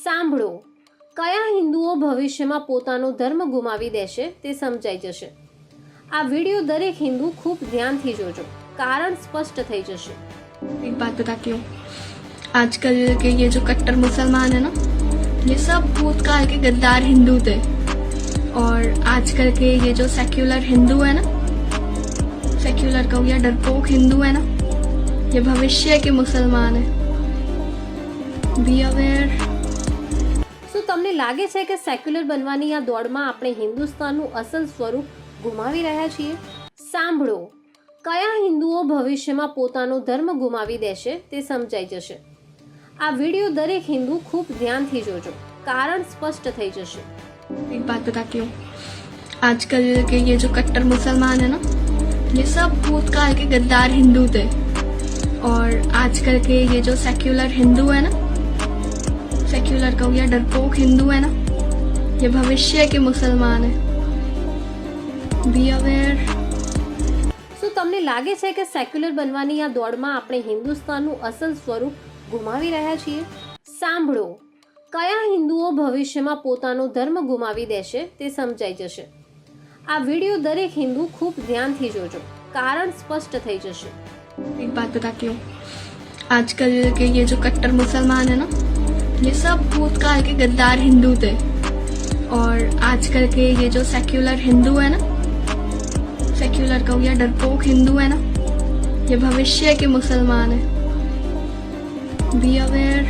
સાંભળો, કયા હિન્દુઓ ભવિષ્યમાં પોતાનો ધર્મ ગુમાવી દેશે તે સમજાઈ જશે। આ વિડિયો દરેક હિન્દુ ખૂબ ધ્યાનથી જોજો, કારણ સ્પષ્ટ થઈ જશે। एक बात बताती हूँ, आजकल के ये जो कट्टर मुसलमान है ना, ये सब भूतकाल के गद्दार हिंदू थे। और आजकल के ये जो सेक्युलर हिंदू है ना, सेक्युलर कहूँ या डरपोक हिंदू है ना, ये भविष्य के मुसलमान है। Be aware. શું તમને લાગે છે કે સેક્યુલર બનવાની આ દોડમાં આપણે હિન્દુસ્તાનનું અસલ સ્વરૂપ ગુમાવી રહ્યા છીએ? સાંભળો, કયા હિન્દુઓ ભવિષ્યમાં પોતાનો ધર્મ ગુમાવી દેશે તે સમજાઈ જશે। આ વિડિયો દરેક હિન્દુ ખૂબ ધ્યાનથી જોજો, કારણ સ્પષ્ટ થઈ જશે। एक बात बताती हूँ, आजकल के ये जो कट्टर मुसलमान है ना, ये सब भूतकाल के गद्दार हिंदू थे। और आजकल के ये जो सेक्युलर हिंदू है ना, सेक्युलर कहूँ या डरपोक हिंदू है ना, ये भविष्य के मुसलमान है। Be aware. શું તમને લાગે છે કે સેક્યુલર બનવાની આ દોડમાં આપણે હિન્દુસ્તાનનું અસલ સ્વરૂપ ગુમાવી રહ્યા છીએ? સાંભળો, કયા હિન્દુઓ ભવિષ્યમાં પોતાનો ધર્મ ગુમાવી દેશે તે સમજાઈ જશે। આ વિડિયો દરેક હિન્દુ ખૂબ ધ્યાનથી જોજો, કારણ સ્પષ્ટ થઈ જશે। एक बात बताती हूँ, आजकल के ये जो कट्टर मुसलमान है ना, ये सब भूतकाल के गद्दार हिंदू थे। और आजकल के ये जो सेक्युलर हिंदू है ना, सेक्युलर कहूँ या डरपोक हिंदू है ना, ये भविष्य के मुसलमान है। Be aware.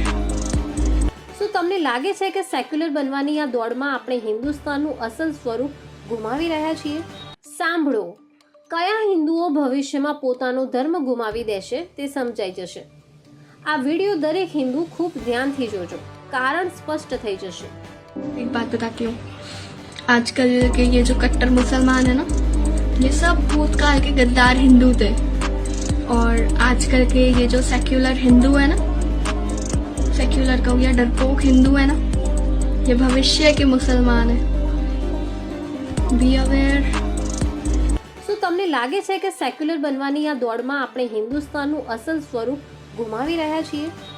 શું તમને લાગે છે કે સેક્યુલર બનવાની આ દોડમાં આપણે હિન્દુસ્તાનનું અસલ સ્વરૂપ ગુમાવી રહ્યા છીએ? સાંભળો, કયા હિન્દુઓ ભવિષ્યમાં પોતાનો ધર્મ ગુમાવી દેશે તે સમજાઈ જશે। આ વિડિયો દરેક હિન્દુ ખૂબ ધ્યાનથી જોજો, કારણ સ્પષ્ટ થઈ જશે। एक बात बताती हूँ, आजकल के ये जो कट्टर मुसलमान है ना, ये सब भूतकाल के गद्दार हिंदू थे। और आजकल के ये जो सेक्युलर हिंदू है ना, सेक्युलर कहूँ या डरपोक हिंदू है ना, ये भविष्य के मुसलमान है। Be aware. શું તમને લાગે છે કે સેક્યુલર બનવાની આ દોડમાં આપણે હિન્દુસ્તાનનું અસલ સ્વરૂપ ગુમાવી રહ્યા છીએ?